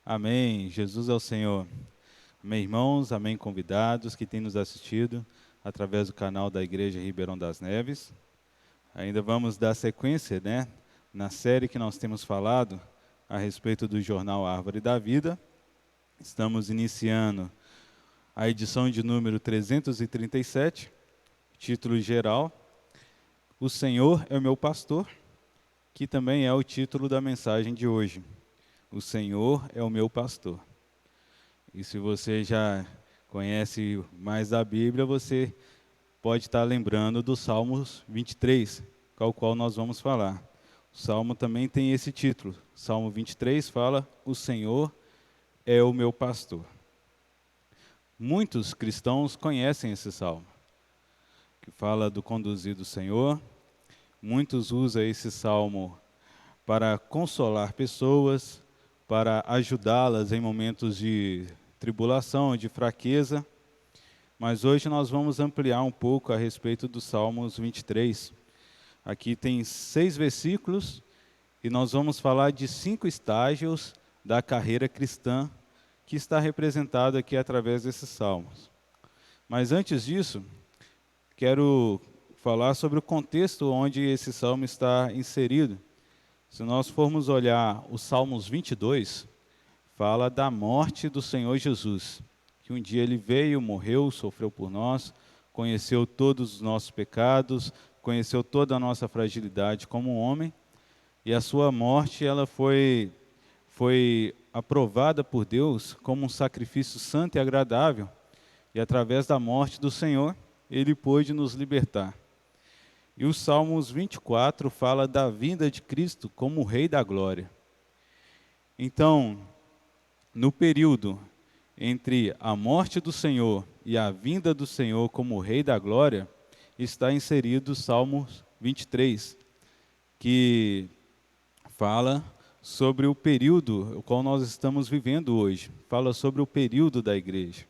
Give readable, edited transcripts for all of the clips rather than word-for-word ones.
Amém. Jesus é o Senhor. Amém, irmãos. Amém, convidados que têm nos assistido através do canal da Igreja Ribeirão das Neves. Ainda vamos dar sequência, na série que nós temos falado a respeito do jornal Árvore da Vida. Estamos iniciando a edição de número 337, título geral, O Senhor é o meu pastor, que também é o título da mensagem de hoje. O Senhor é o meu pastor. E se você já conhece mais da Bíblia, você pode estar lembrando do Salmos 23, com o qual nós vamos falar. O Salmo também tem esse título. Salmo 23 fala, o Senhor é o meu pastor. Muitos cristãos conhecem esse salmo, que fala do conduzir do Senhor. Muitos usam esse salmo para consolar pessoas, para ajudá-las em momentos de tribulação, de fraqueza. Mas hoje nós vamos ampliar um pouco a respeito do Salmos 23. Aqui tem 6 versículos e nós vamos falar de 5 estágios da carreira cristã que está representado aqui através desses salmos. Mas antes disso, quero falar sobre o contexto onde esse salmo está inserido. Se nós formos olhar os Salmos 22, fala da morte do Senhor Jesus, que um dia ele veio, morreu, sofreu por nós, conheceu todos os nossos pecados, conheceu toda a nossa fragilidade como homem, e a sua morte ela foi aprovada por Deus como um sacrifício santo e agradável, e através da morte do Senhor, ele pôde nos libertar. E o Salmos 24 fala da vinda de Cristo como o Rei da Glória. Então, no período entre a morte do Senhor e a vinda do Senhor como o Rei da Glória, está inserido o Salmos 23, que fala sobre o período o qual nós estamos vivendo hoje. Fala sobre o período da igreja.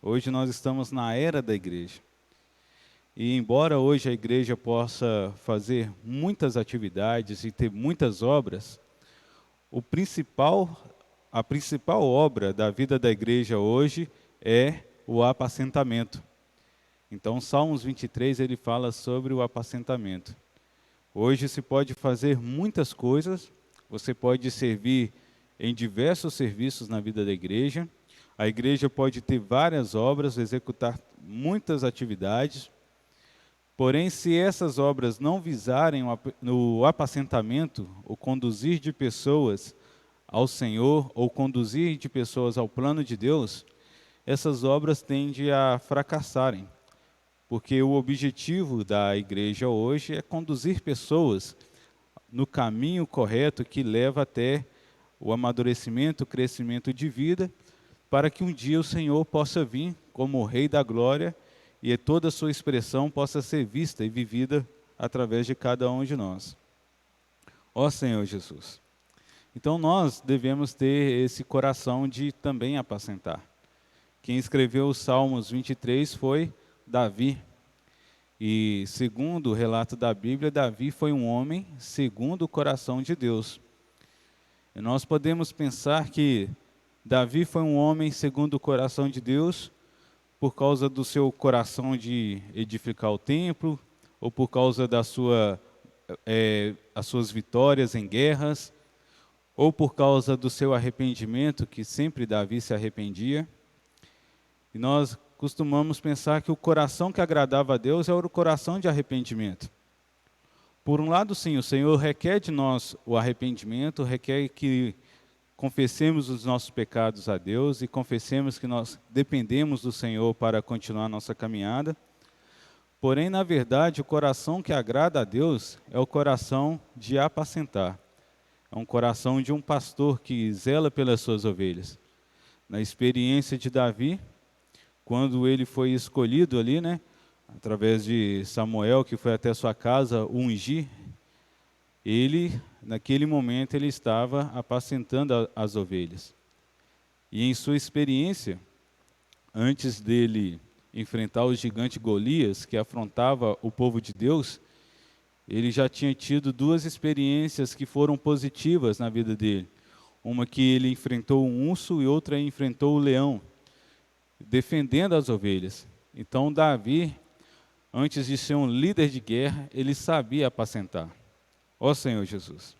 Hoje nós estamos na era da igreja. E embora hoje a igreja possa fazer muitas atividades e ter muitas obras, a principal obra da vida da igreja hoje é o apacentamento. Então, Salmos 23, ele fala sobre o apacentamento. Hoje se pode fazer muitas coisas, você pode servir em diversos serviços na vida da igreja, a igreja pode ter várias obras, executar muitas atividades. Porém, se essas obras não visarem o apacentamento, o conduzir de pessoas ao Senhor, ou conduzir de pessoas ao plano de Deus, essas obras tendem a fracassarem. Porque o objetivo da igreja hoje é conduzir pessoas no caminho correto que leva até o amadurecimento, o crescimento de vida, para que um dia o Senhor possa vir como o Rei da Glória e toda a sua expressão possa ser vista e vivida através de cada um de nós. Ó Senhor Jesus. Então nós devemos ter esse coração de também apacentar. Quem escreveu os Salmos 23 foi Davi. E segundo o relato da Bíblia, Davi foi um homem segundo o coração de Deus. E nós podemos pensar que Davi foi um homem segundo o coração de Deus por causa do seu coração de edificar o templo, ou por causa as suas vitórias em guerras, ou por causa do seu arrependimento, que sempre Davi se arrependia. E nós costumamos pensar que o coração que agradava a Deus era o coração de arrependimento. Por um lado, sim, o Senhor requer de nós o arrependimento, requer que confessemos os nossos pecados a Deus e confessemos que nós dependemos do Senhor para continuar a nossa caminhada. Porém, na verdade, o coração que agrada a Deus é o coração de apacentar. É um coração de um pastor que zela pelas suas ovelhas. Na experiência de Davi, quando ele foi escolhido ali, através de Samuel, que foi até sua casa ungir, naquele momento, ele estava apacentando as ovelhas. E em sua experiência, antes dele enfrentar o gigante Golias, que afrontava o povo de Deus, ele já tinha tido 2 experiências que foram positivas na vida dele. uma que ele enfrentou um urso e outra enfrentou o leão, defendendo as ovelhas. Então Davi, antes de ser um líder de guerra, ele sabia apacentar. Ó Senhor Jesus.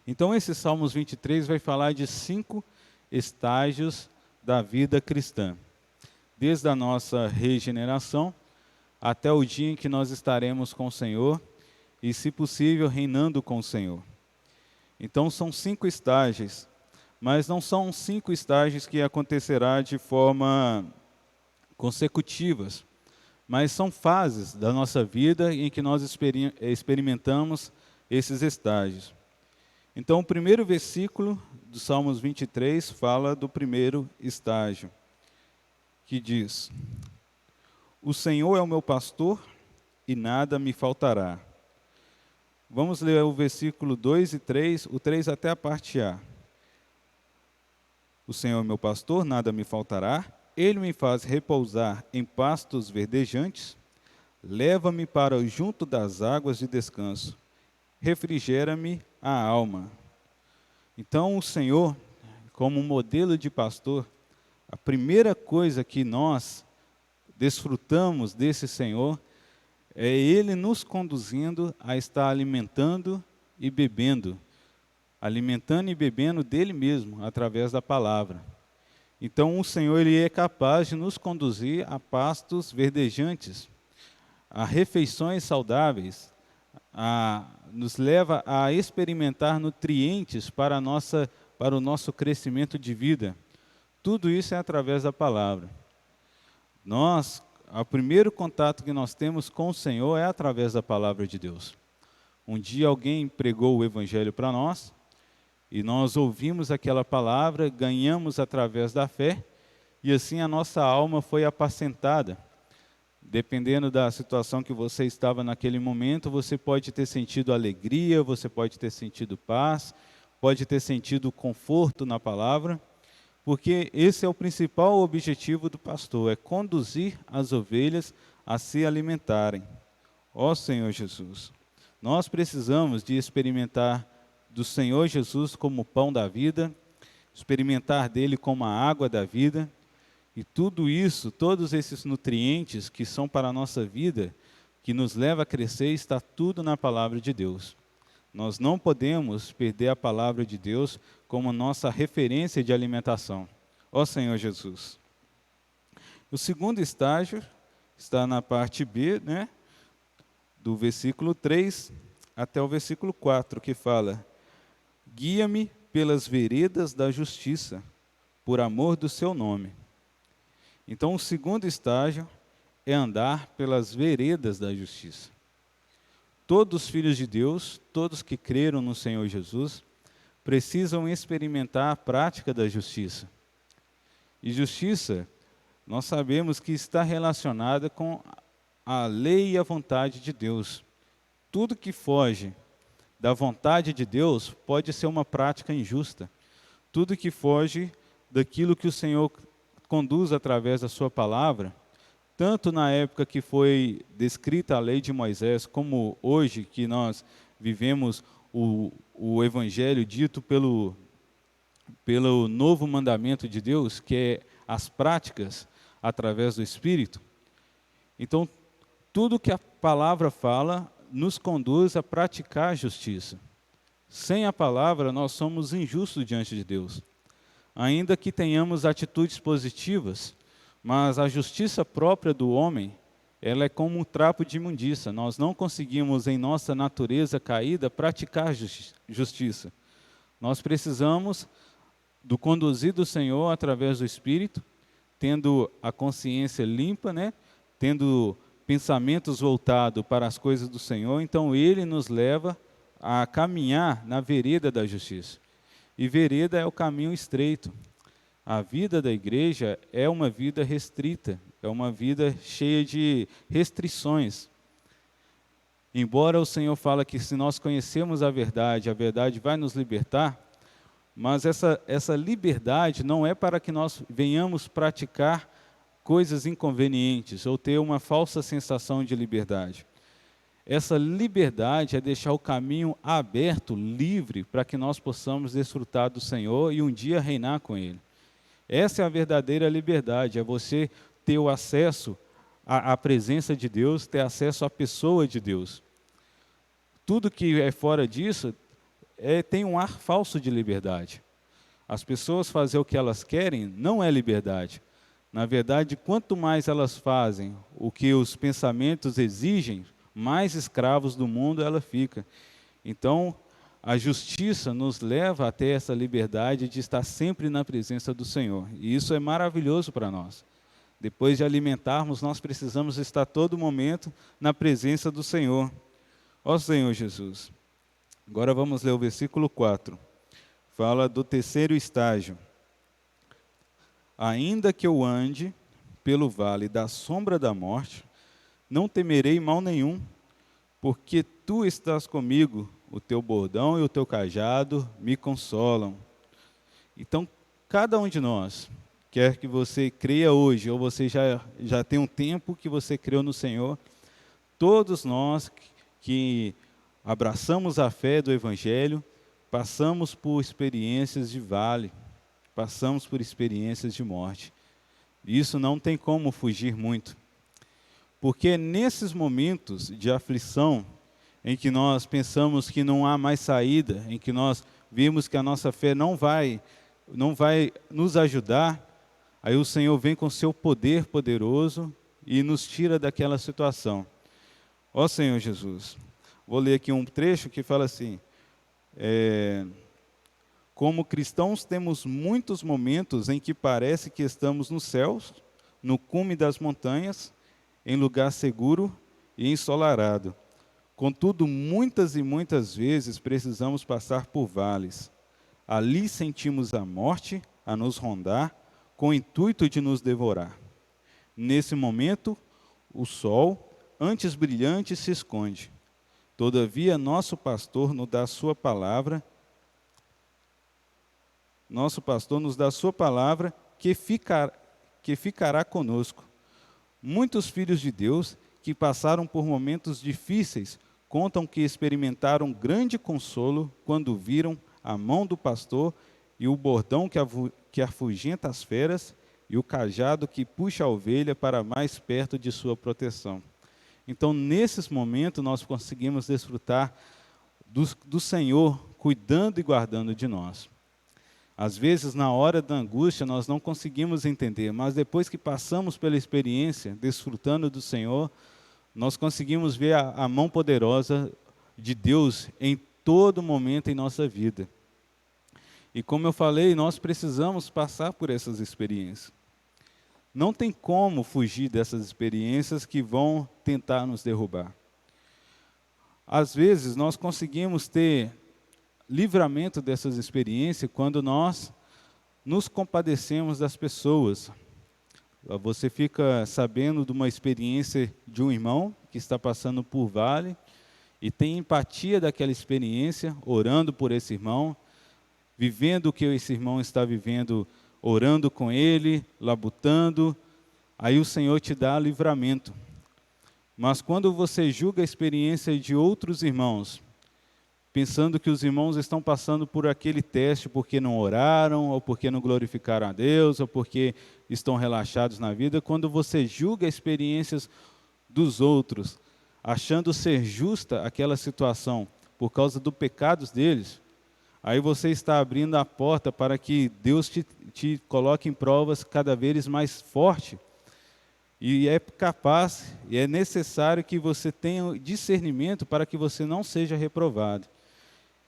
Então esse Salmos 23 vai falar de 5 estágios da vida cristã. Desde a nossa regeneração até o dia em que nós estaremos com o Senhor e, se possível, reinando com o Senhor. Então são 5 estágios, mas não são 5 estágios que acontecerá de forma consecutivas, mas são fases da nossa vida em que nós experimentamos esses estágios. Então o primeiro versículo do Salmos 23 fala do primeiro estágio, que diz: O Senhor é o meu pastor e nada me faltará. Vamos ler o versículo 2 e 3, o 3 até a parte A. O Senhor é meu pastor, nada me faltará. Ele me faz repousar em pastos verdejantes. Leva-me para junto das águas de descanso. Refrigera-me a alma. Então o Senhor, como modelo de pastor, a primeira coisa que nós desfrutamos desse Senhor é Ele nos conduzindo a estar alimentando e bebendo dele mesmo, através da palavra. Então o Senhor ele é capaz de nos conduzir a pastos verdejantes, a refeições saudáveis, nos leva a experimentar nutrientes para o nosso crescimento de vida. Tudo isso é através da palavra. O primeiro contato que nós temos com o Senhor é através da palavra de Deus. Um dia alguém pregou o Evangelho para nós, e nós ouvimos aquela palavra, ganhamos através da fé, e assim a nossa alma foi apacentada. Dependendo da situação que você estava naquele momento, você pode ter sentido alegria, você pode ter sentido paz, pode ter sentido conforto na palavra, porque esse é o principal objetivo do pastor, é conduzir as ovelhas a se alimentarem. Ó Senhor Jesus, nós precisamos de experimentar do Senhor Jesus como o pão da vida, experimentar dele como a água da vida, e tudo isso, todos esses nutrientes que são para a nossa vida, que nos leva a crescer, está tudo na palavra de Deus. Nós não podemos perder a palavra de Deus como nossa referência de alimentação. Ó Senhor Jesus. O segundo estágio está na parte B, do versículo 3 até o versículo 4, que fala: Guia-me pelas veredas da justiça, por amor do seu nome. Então o segundo estágio é andar pelas veredas da justiça. Todos os filhos de Deus, todos que creram no Senhor Jesus, precisam experimentar a prática da justiça. E justiça, nós sabemos que está relacionada com a lei e a vontade de Deus. Tudo que foge da vontade de Deus pode ser uma prática injusta. Tudo que foge daquilo que o Senhor conduz através da sua palavra, tanto na época que foi descrita a lei de Moisés, como hoje que nós vivemos o evangelho dito pelo novo mandamento de Deus, que é as práticas através do Espírito. Então, tudo que a palavra fala nos conduz a praticar a justiça. Sem a palavra, nós somos injustos diante de Deus. Ainda que tenhamos atitudes positivas, mas a justiça própria do homem, ela é como um trapo de imundícia. Nós não conseguimos, em nossa natureza caída, praticar justiça. Nós precisamos do conduzir do Senhor através do Espírito, tendo a consciência limpa, tendo pensamentos voltados para as coisas do Senhor. Então Ele nos leva a caminhar na vereda da justiça. E vereda é o caminho estreito. A vida da igreja é uma vida restrita, é uma vida cheia de restrições. Embora o Senhor fale que se nós conhecermos a verdade vai nos libertar, mas essa liberdade não é para que nós venhamos praticar coisas inconvenientes ou ter uma falsa sensação de liberdade. Essa liberdade é deixar o caminho aberto, livre, para que nós possamos desfrutar do Senhor e um dia reinar com Ele. Essa é a verdadeira liberdade, é você ter o acesso à presença de Deus, ter acesso à pessoa de Deus. Tudo que é fora disso tem um ar falso de liberdade. As pessoas fazer o que elas querem não é liberdade. Na verdade, quanto mais elas fazem o que os pensamentos exigem, mais escravos do mundo ela fica. Então, a justiça nos leva até essa liberdade de estar sempre na presença do Senhor. E isso é maravilhoso para nós. Depois de alimentarmos, nós precisamos estar todo momento na presença do Senhor. Ó Senhor Jesus. Agora vamos ler o versículo 4. Fala do terceiro estágio. Ainda que eu ande pelo vale da sombra da morte, não temerei mal nenhum, porque tu estás comigo, o teu bordão e o teu cajado me consolam. Então, cada um de nós, quer que você creia hoje, ou você já tem um tempo que você creu no Senhor, todos nós que abraçamos a fé do Evangelho, passamos por experiências de vale, passamos por experiências de morte. Isso não tem como fugir muito. Porque nesses momentos de aflição, em que nós pensamos que não há mais saída, em que nós vimos que a nossa fé não vai nos ajudar, aí o Senhor vem com seu poder poderoso e nos tira daquela situação. Ó Senhor Jesus, vou ler aqui um trecho que fala assim, como cristãos temos muitos momentos em que parece que estamos nos céus, no cume das montanhas, em lugar seguro e ensolarado. Contudo, muitas e muitas vezes precisamos passar por vales. Ali sentimos a morte a nos rondar, com o intuito de nos devorar. Nesse momento, o sol, antes brilhante, se esconde. Todavia, nosso pastor nos dá sua palavra, que ficará conosco. Muitos filhos de Deus que passaram por momentos difíceis contam que experimentaram grande consolo quando viram a mão do pastor e o bordão que afugenta as feras e o cajado que puxa a ovelha para mais perto de sua proteção. Então, nesses momentos, nós conseguimos desfrutar do Senhor cuidando e guardando de nós. Às vezes, na hora da angústia, nós não conseguimos entender, mas depois que passamos pela experiência, desfrutando do Senhor, nós conseguimos ver a mão poderosa de Deus em todo momento em nossa vida. E como eu falei, nós precisamos passar por essas experiências. Não tem como fugir dessas experiências que vão tentar nos derrubar. Às vezes, nós conseguimos ter livramento dessas experiências quando nós nos compadecemos das pessoas. Você fica sabendo de uma experiência de um irmão que está passando por vale e tem empatia daquela experiência, orando por esse irmão, vivendo o que esse irmão está vivendo, orando com ele, labutando, aí o Senhor te dá livramento. Mas quando você julga a experiência de outros irmãos, pensando que os irmãos estão passando por aquele teste porque não oraram, ou porque não glorificaram a Deus, ou porque estão relaxados na vida, quando você julga experiências dos outros, achando ser justa aquela situação por causa dos pecados deles, aí você está abrindo a porta para que Deus te coloque em provas cada vez mais forte. E é capaz, e é necessário que você tenha discernimento para que você não seja reprovado.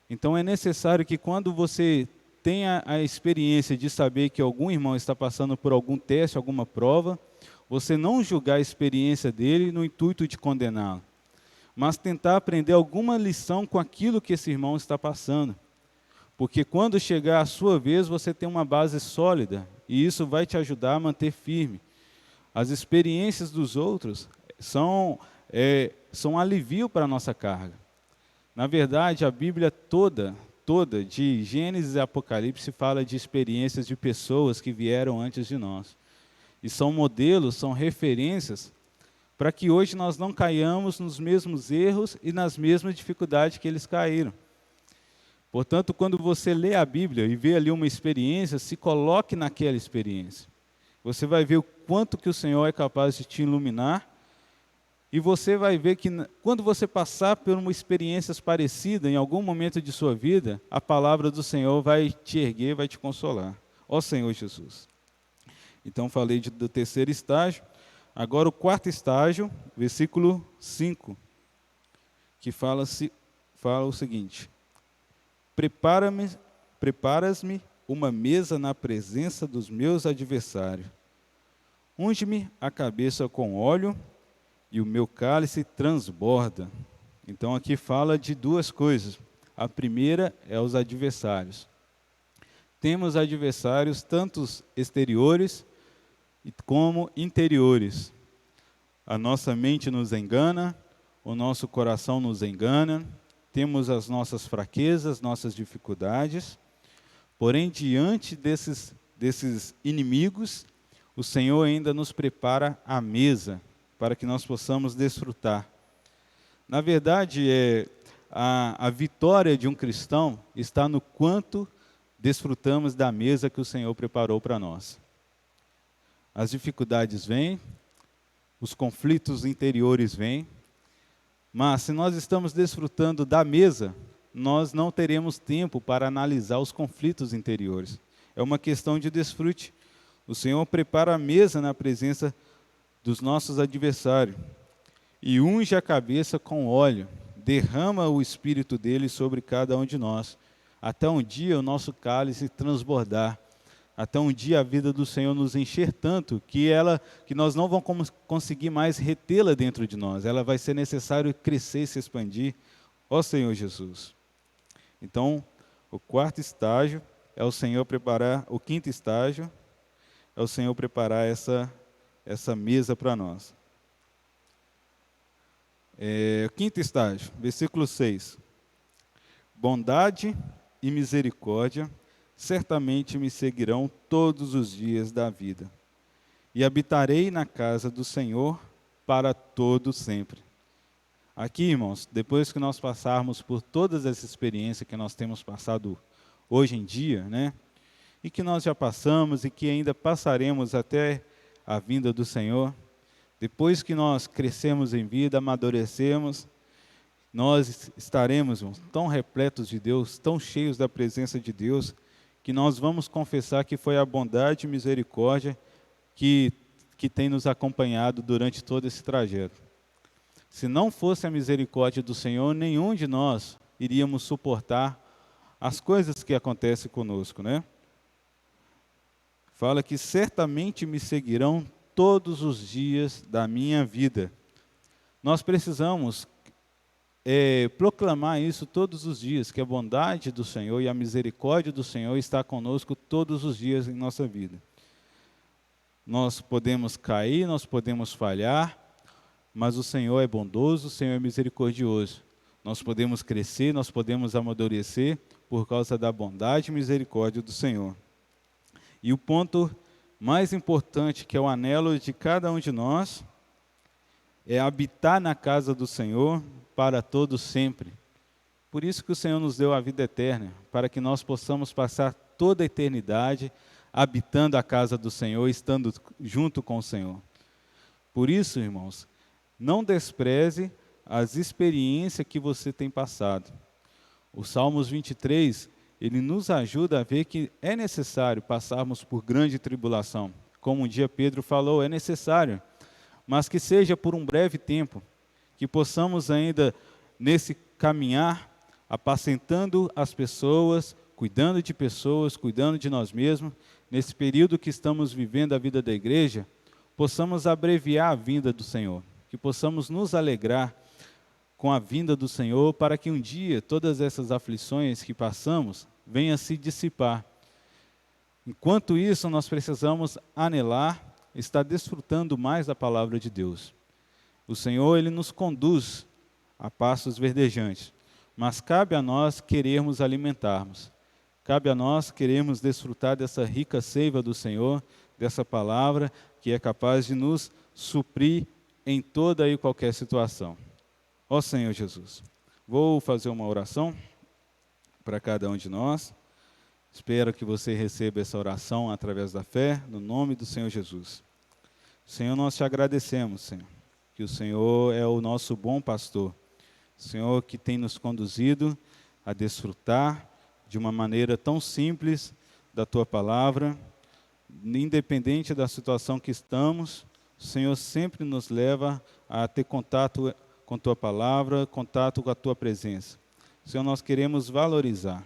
Então é necessário que quando você tenha a experiência de saber que algum irmão está passando por algum teste, alguma prova, você não julgar a experiência dele no intuito de condená-lo, mas tentar aprender alguma lição com aquilo que esse irmão está passando. Porque quando chegar a sua vez, você tem uma base sólida, e isso vai te ajudar a manter firme. As experiências dos outros são alívio para a nossa carga. Na verdade, a Bíblia toda, de Gênesis e Apocalipse, fala de experiências de pessoas que vieram antes de nós. E são modelos, são referências para que hoje nós não caiamos nos mesmos erros e nas mesmas dificuldades que eles caíram. Portanto, quando você lê a Bíblia e vê ali uma experiência, se coloque naquela experiência. Você vai ver o quanto que o Senhor é capaz de te iluminar, e você vai ver que quando você passar por uma experiência parecida em algum momento de sua vida, a palavra do Senhor vai te erguer, vai te consolar. Ó Senhor Jesus. Então falei do terceiro estágio. Agora o quarto estágio, versículo 5, que fala o seguinte: Preparas-me uma mesa na presença dos meus adversários. Unge-me a cabeça com óleo e o meu cálice transborda. Então aqui fala de duas coisas. A primeira é os adversários. Temos adversários tanto exteriores como interiores. A nossa mente nos engana, o nosso coração nos engana, temos as nossas fraquezas, nossas dificuldades. Porém, diante desses inimigos, o Senhor ainda nos prepara a mesa para que nós possamos desfrutar. Na verdade, a vitória de um cristão está no quanto desfrutamos da mesa que o Senhor preparou para nós. As dificuldades vêm, os conflitos interiores vêm, mas se nós estamos desfrutando da mesa, nós não teremos tempo para analisar os conflitos interiores. É uma questão de desfrute. O Senhor prepara a mesa na presença dos nossos adversários e unge a cabeça com óleo, derrama o Espírito dele sobre cada um de nós, até um dia o nosso cálice transbordar, até um dia a vida do Senhor nos encher tanto que nós não vamos conseguir mais retê-la dentro de nós, ela vai ser necessário crescer e se expandir. Ó Senhor Jesus. Então, o quarto estágio é o Senhor preparar, o quinto estágio é o Senhor preparar essa mesa para nós. Quinto estágio, versículo 6. Bondade e misericórdia certamente me seguirão todos os dias da vida, e habitarei na casa do Senhor para todo sempre. Aqui, irmãos, depois que nós passarmos por todas essas experiências que nós temos passado hoje em dia, né, e que nós já passamos e que ainda passaremos até a vinda do Senhor, depois que nós crescemos em vida, amadurecemos, nós estaremos, irmãos, tão repletos de Deus, tão cheios da presença de Deus, que nós vamos confessar que foi a bondade e misericórdia que tem nos acompanhado durante todo esse trajeto. Se não fosse a misericórdia do Senhor, nenhum de nós iríamos suportar as coisas que acontecem conosco, né? Fala que certamente me seguirão todos os dias da minha vida. Nós precisamos proclamar isso todos os dias, que a bondade do Senhor e a misericórdia do Senhor está conosco todos os dias em nossa vida. Nós podemos cair, nós podemos falhar, mas o Senhor é bondoso, o Senhor é misericordioso. Nós podemos crescer, nós podemos amadurecer por causa da bondade e misericórdia do Senhor. E o ponto mais importante, que é o anelo de cada um de nós, é habitar na casa do Senhor para todo sempre. Por isso que o Senhor nos deu a vida eterna, para que nós possamos passar toda a eternidade habitando a casa do Senhor, estando junto com o Senhor. Por isso, irmãos, não despreze as experiências que você tem passado. O Salmos 23, ele nos ajuda a ver que é necessário passarmos por grande tribulação. Como um dia Pedro falou, é necessário, mas que seja por um breve tempo, que possamos ainda, nesse caminhar, apacentando as pessoas, cuidando de nós mesmos, nesse período que estamos vivendo a vida da igreja, possamos abreviar a vinda do Senhor, que possamos nos alegrar com a vinda do Senhor, para que um dia todas essas aflições que passamos venham a se dissipar. Enquanto isso, nós precisamos anelar, estar desfrutando mais da palavra de Deus. O Senhor, Ele nos conduz a passos verdejantes, mas cabe a nós querermos alimentarmos. Cabe a nós querermos desfrutar dessa rica seiva do Senhor, dessa palavra que é capaz de nos suprir em toda e qualquer situação. Ó Senhor Jesus, vou fazer uma oração para cada um de nós. Espero que você receba essa oração através da fé, no nome do Senhor Jesus. Senhor, nós te agradecemos, Senhor, que o Senhor é o nosso bom pastor. Senhor, que tem nos conduzido a desfrutar de uma maneira tão simples da Tua palavra, independente da situação que estamos, o Senhor sempre nos leva a ter contato com Tua palavra, contato com a Tua presença. Senhor, nós queremos valorizar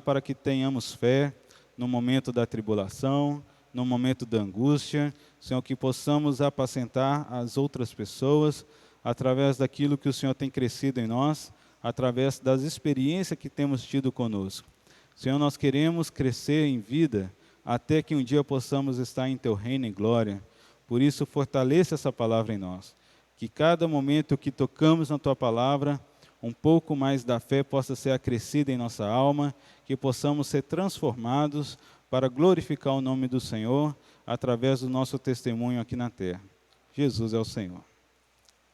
para que tenhamos fé no momento da tribulação, no momento da angústia, Senhor, que possamos apacentar as outras pessoas através daquilo que o Senhor tem crescido em nós, através das experiências que temos tido conosco. Senhor, nós queremos crescer em vida até que um dia possamos estar em Teu reino em glória. Por isso, fortaleça essa palavra em nós. Que cada momento que tocamos na Tua palavra, um pouco mais da fé possa ser acrescida em nossa alma, que possamos ser transformados para glorificar o nome do Senhor através do nosso testemunho aqui na terra. Jesus é o Senhor.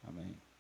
Amém.